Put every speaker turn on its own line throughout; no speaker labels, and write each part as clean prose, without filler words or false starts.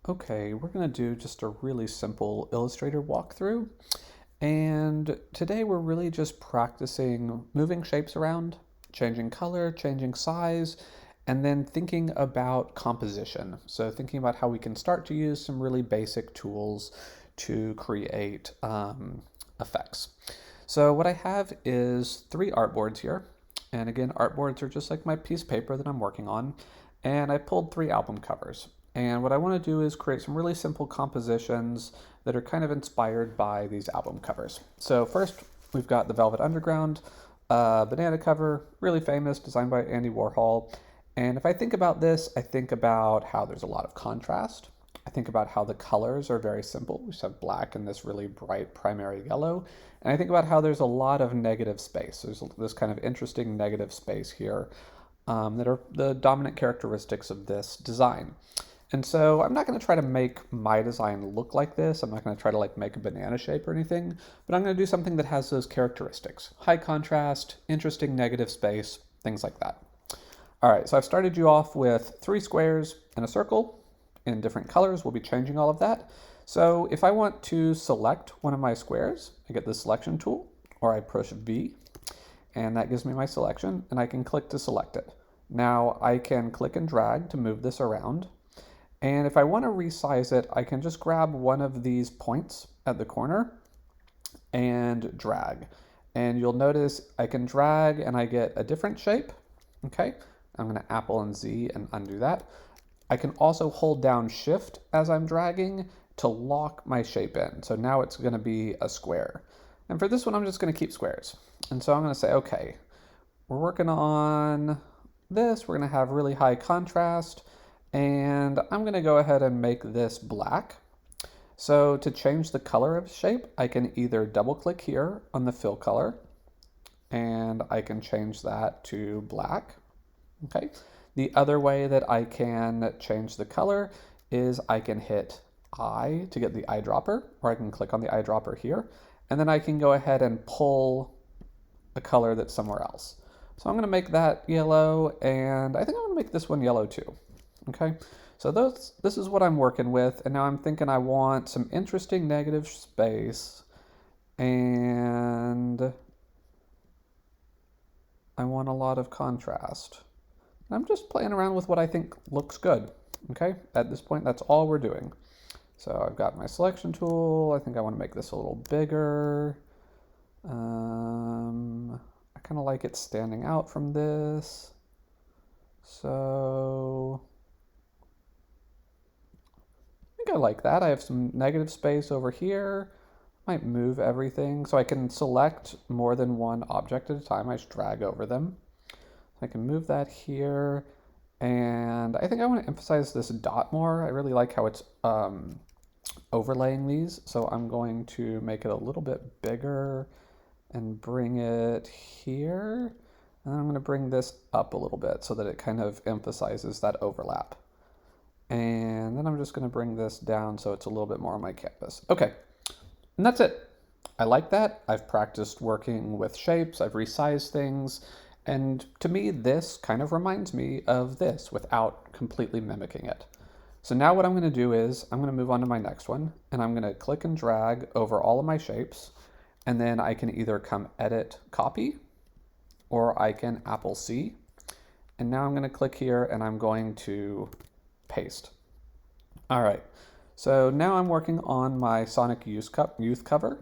Okay, we're going to do just a really simple Illustrator walkthrough. And today we're really just practicing moving shapes around, changing color, changing size, and then thinking about composition. So thinking about how we can start to use some really basic tools to create effects. So what I have is 3 artboards here. And again, artboards are just like my piece of paper that I'm working on. And I pulled 3 album covers. And what I want to do is create some really simple compositions that are kind of inspired by these album covers. So first, we've got the Velvet Underground banana cover, really famous, designed by Andy Warhol. And if I think about this, I think about how there's a lot of contrast. I think about how the colors are very simple. We just have black and this really bright primary yellow. And I think about how there's a lot of negative space. There's this kind of interesting negative space here that are the dominant characteristics of this design. And so I'm not going to try to make my design look like this. I'm not going to try to like make a banana shape or anything, but I'm going to do something that has those characteristics. High contrast, interesting negative space, things like that. All right, so I've started you off with 3 squares and a circle in different colors. We'll be changing all of that. So if I want to select one of my squares, I get the selection tool, or I push V, and that gives me my selection, and I can click to select it. Now I can click and drag to move this around. And if I want to resize it, I can just grab one of these points at the corner and drag. And you'll notice I can drag and I get a different shape. Okay, I'm going to Apple and Z and undo that. I can also hold down Shift as I'm dragging to lock my shape in. So now it's going to be a square. And for this one, I'm just going to keep squares. And so I'm going to say, okay, we're working on this. We're going to have really high contrast. And I'm going to go ahead and make this black. So to change the color of shape, I can either double click here on the fill color and I can change that to black. Okay. The other way that I can change the color is I can hit I to get the eyedropper, or I can click on the eyedropper here, and then I can go ahead and pull a color that's somewhere else. So I'm going to make that yellow, and I think I'm going to make this one yellow too. Okay, so this is what I'm working with, and now I'm thinking I want some interesting negative space, and I want a lot of contrast. I'm just playing around with what I think looks good. Okay, at this point, that's all we're doing. So I've got my selection tool. I think I want to make this a little bigger. I kind of like it standing out from this. So I think I like that. I have some negative space over here. Might move everything. So I can select more than one object at a time. I just drag over them. I can move that here. And I think I want to emphasize this dot more. I really like how it's overlaying these. So I'm going to make it a little bit bigger and bring it here. And then I'm going to bring this up a little bit so that it kind of emphasizes that overlap. And then I'm just going to bring this down so it's a little bit more on my canvas. Okay, and that's it. I like that. I've practiced working with shapes. I've resized things. And to me, this kind of reminds me of this without completely mimicking it. So now what I'm going to do is I'm going to move on to my next one, and I'm going to click and drag over all of my shapes. And then I can either come edit copy, or I can Apple C. And now I'm going to click here and I'm going to paste. All right, so now I'm working on my Sonic Youth cover.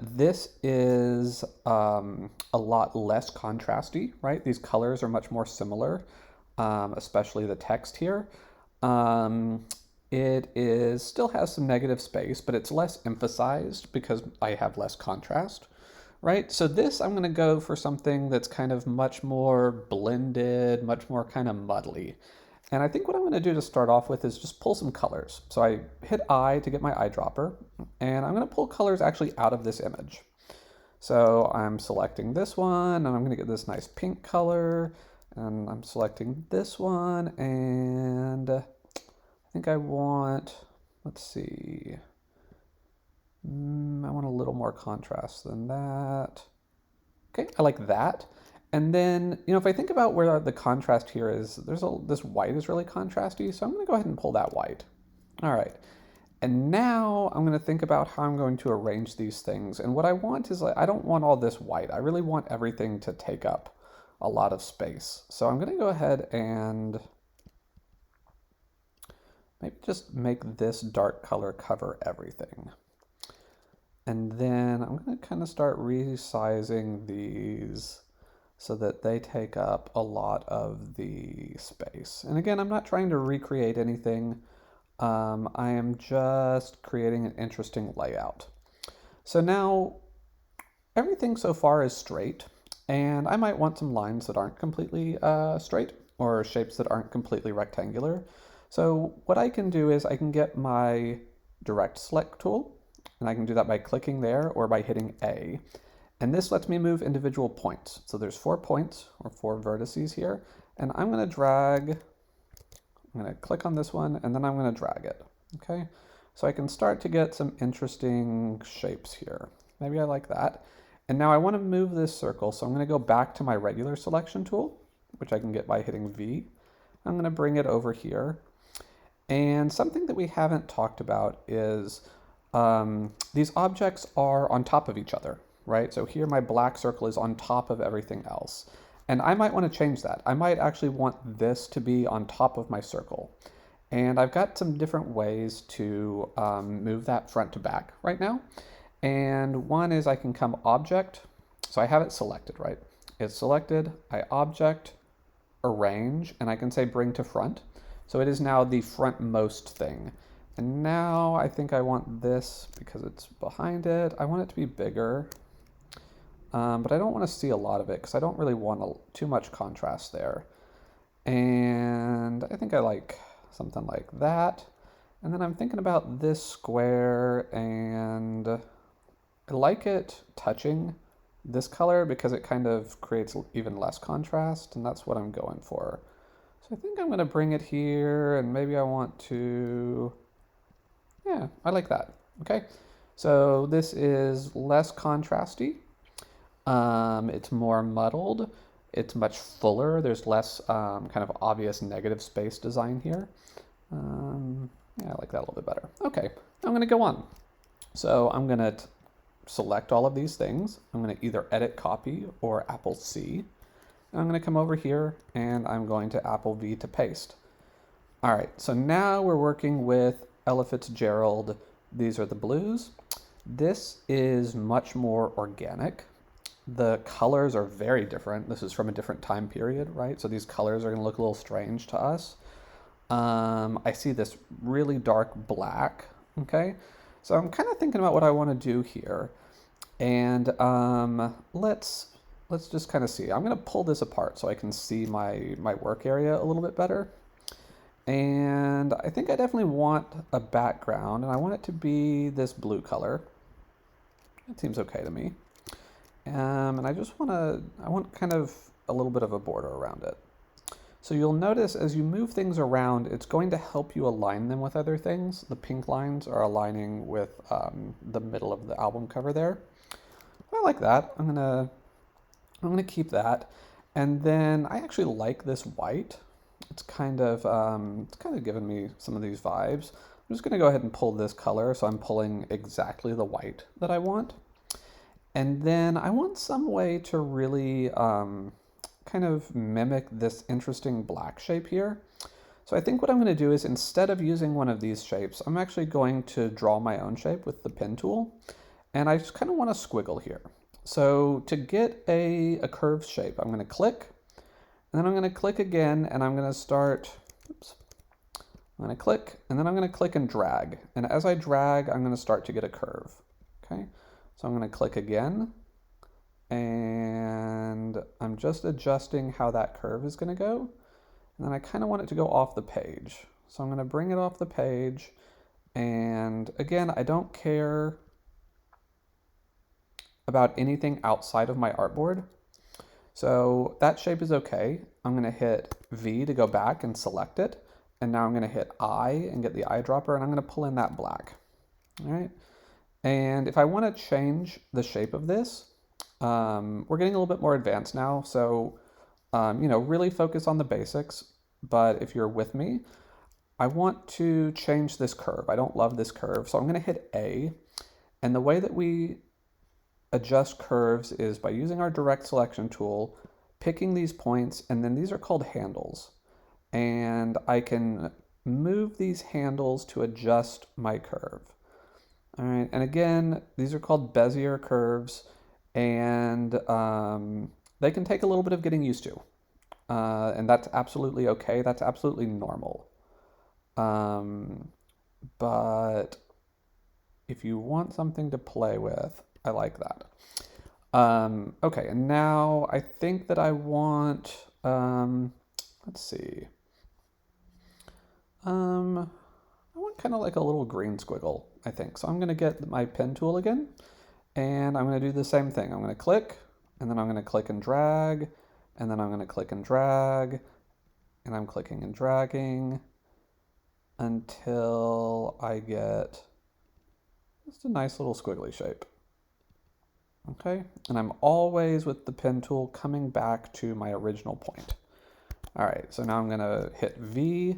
This is a lot less contrasty, right? These colors are much more similar, especially the text here. It still has some negative space, but it's less emphasized because I have less contrast, right? So this, I'm going to go for something that's kind of much more blended, much more kind of muddly. And I think what I'm going to do to start off with is just pull some colors. So I hit I to get my eyedropper, and I'm going to pull colors actually out of this image. So I'm selecting this one, and I'm going to get this nice pink color, and I'm selecting this one, and I think I want, let's see, I want a little more contrast than that. Okay, I like that. And then, if I think about where the contrast here is, this white is really contrasty, so I'm going to go ahead and pull that white. All right. And now I'm going to think about how I'm going to arrange these things. And what I want is I don't want all this white. I really want everything to take up a lot of space. So I'm going to go ahead and maybe just make this dark color cover everything. And then I'm going to kind of start resizing these so that they take up a lot of the space. And again, I'm not trying to recreate anything. I am just creating an interesting layout. So now everything so far is straight, and I might want some lines that aren't completely straight or shapes that aren't completely rectangular. So what I can do is I can get my direct select tool, and I can do that by clicking there or by hitting A. And this lets me move individual points. So there's 4 points or 4 vertices here, and I'm going to click on this one, and then I'm going to drag it. Okay, so I can start to get some interesting shapes here. Maybe I like that. And now I want to move this circle, so I'm going to go back to my regular selection tool, which I can get by hitting V. I'm going to bring it over here. And something that we haven't talked about is these objects are on top of each other, right? So here my black circle is on top of everything else. And I might want to change that. I might actually want this to be on top of my circle. And I've got some different ways to move that front to back right now. And one is I can come object. So I have it selected, right? It's selected, I object, arrange, and I can say bring to front. So it is now the frontmost thing. And now I think I want this, because it's behind it, I want it to be bigger. But I don't want to see a lot of it because I don't really want too much contrast there. And I think I like something like that. And then I'm thinking about this square, and I like it touching this color because it kind of creates even less contrast, and that's what I'm going for. So I think I'm going to bring it here, and maybe I want to, yeah, I like that. Okay, so this is less contrasty. It's more muddled. It's much fuller. There's less kind of obvious negative space design here. Yeah, I like that a little bit better. Okay, I'm going to go on. So I'm going to select all of these things. I'm going to either edit copy or Apple C. And I'm going to come over here and I'm going to Apple V to paste. All right, so now we're working with Ella Fitzgerald. These are the blues. This is much more organic. The colors are very different. This is from a different time period, right? So these colors are going to look a little strange to us. I see this really dark black, okay? So I'm kind of thinking about what I want to do here. And let's just kind of see. I'm going to pull this apart so I can see my work area a little bit better. And I think I definitely want a background, and I want it to be this blue color. That seems okay to me. And I want kind of a little bit of a border around it. So you'll notice as you move things around, it's going to help you align them with other things. The pink lines are aligning with the middle of the album cover there. I like that. I'm gonna keep that. And then I actually like this white. It's kind of giving me some of these vibes. I'm just gonna go ahead and pull this color, so I'm pulling exactly the white that I want. And then I want some way to really kind of mimic this interesting black shape here. So I think what I'm going to do is, instead of using one of these shapes, I'm actually going to draw my own shape with the pen tool. And I just kind of want a squiggle here. So to get a curved shape, I'm going to click, and then I'm going to click again, and I'm going to start, I'm going to click, and then I'm going to click and drag. And as I drag, I'm going to start to get a curve. Okay. So I'm going to click again, and I'm just adjusting how that curve is going to go. And then I kind of want it to go off the page. So I'm going to bring it off the page. And again, I don't care about anything outside of my artboard. So that shape is okay. I'm going to hit V to go back and select it. And now I'm going to hit I and get the eyedropper, and I'm going to pull in that black. All right. And if I want to change the shape of this, we're getting a little bit more advanced now. So, really focus on the basics. But if you're with me, I want to change this curve. I don't love this curve, so I'm going to hit A. And the way that we adjust curves is by using our direct selection tool, picking these points, and then these are called handles. And I can move these handles to adjust my curve. All right, and again, these are called Bezier curves, and they can take a little bit of getting used to. And that's absolutely okay. That's absolutely normal. But if you want something to play with, I like that. Okay, and now I think that I want, let's see. I want kind of like a little green squiggle, I think. So I'm going to get my pen tool again, and I'm going to do the same thing. I'm going to click, and then I'm going to click and drag, and then I'm going to click and drag, and I'm clicking and dragging until I get just a nice little squiggly shape. Okay, and I'm always with the pen tool coming back to my original point. All right, so now I'm gonna hit V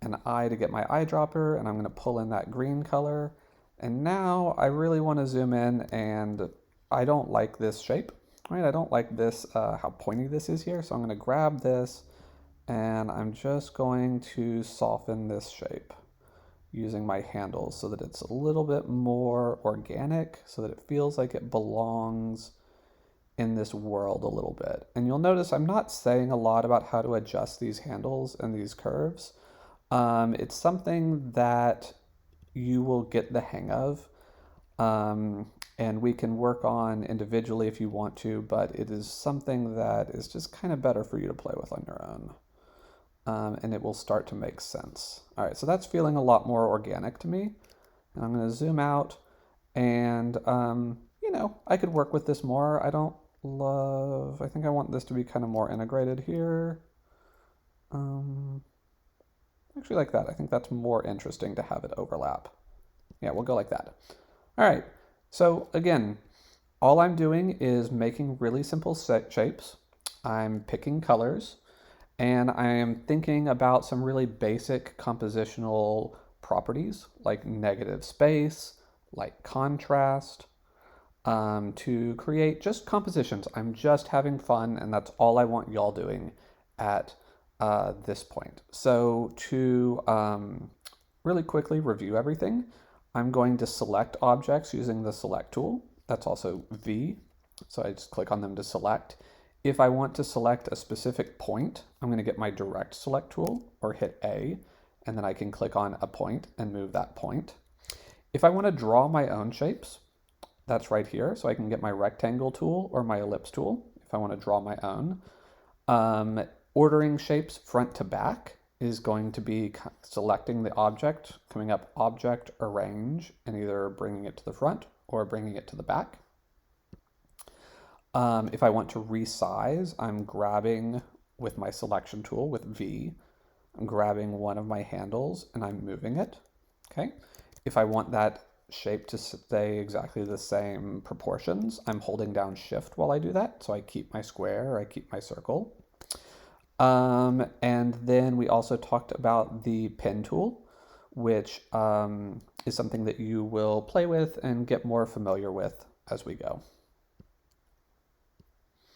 and I to get my eyedropper, and I'm gonna pull in that green color. And now I really wanna zoom in, and I don't like this shape, right? I don't like this, how pointy this is here. So I'm gonna grab this and I'm just going to soften this shape using my handles so that it's a little bit more organic, so that it feels like it belongs in this world a little bit. And you'll notice I'm not saying a lot about how to adjust these handles and these curves. It's something that you will get the hang of, and we can work on individually if you want to, but it is something that is just kind of better for you to play with on your own. And it will start to make sense. All right, so that's feeling a lot more organic to me. And I'm going to zoom out, and you know, I could work with this more. I think I want this to be kind of more integrated here. Actually like that. I think that's more interesting to have it overlap. Yeah, we'll go like that. All right, so again, all I'm doing is making really simple shapes. I'm picking colors, and I am thinking about some really basic compositional properties like negative space, like contrast, to create just compositions. I'm just having fun, and that's all I want y'all doing at this point. So to really quickly review everything, I'm going to select objects using the select tool. That's also V. So I just click on them to select. If I want to select a specific point, I'm going to get my direct select tool or hit A, and then I can click on a point and move that point. If I want to draw my own shapes, that's right here. So I can get my rectangle tool or my ellipse tool if I want to draw my own. Ordering shapes front to back is going to be selecting the object, coming up Object, Arrange, and either bringing it to the front or bringing it to the back. If I want to resize, I'm grabbing with my selection tool with V. I'm grabbing one of my handles and I'm moving it. Okay. If I want that shape to stay exactly the same proportions, I'm holding down Shift while I do that. So I keep my square or I keep my circle. And then we also talked about the pen tool, which is something that you will play with and get more familiar with as we go.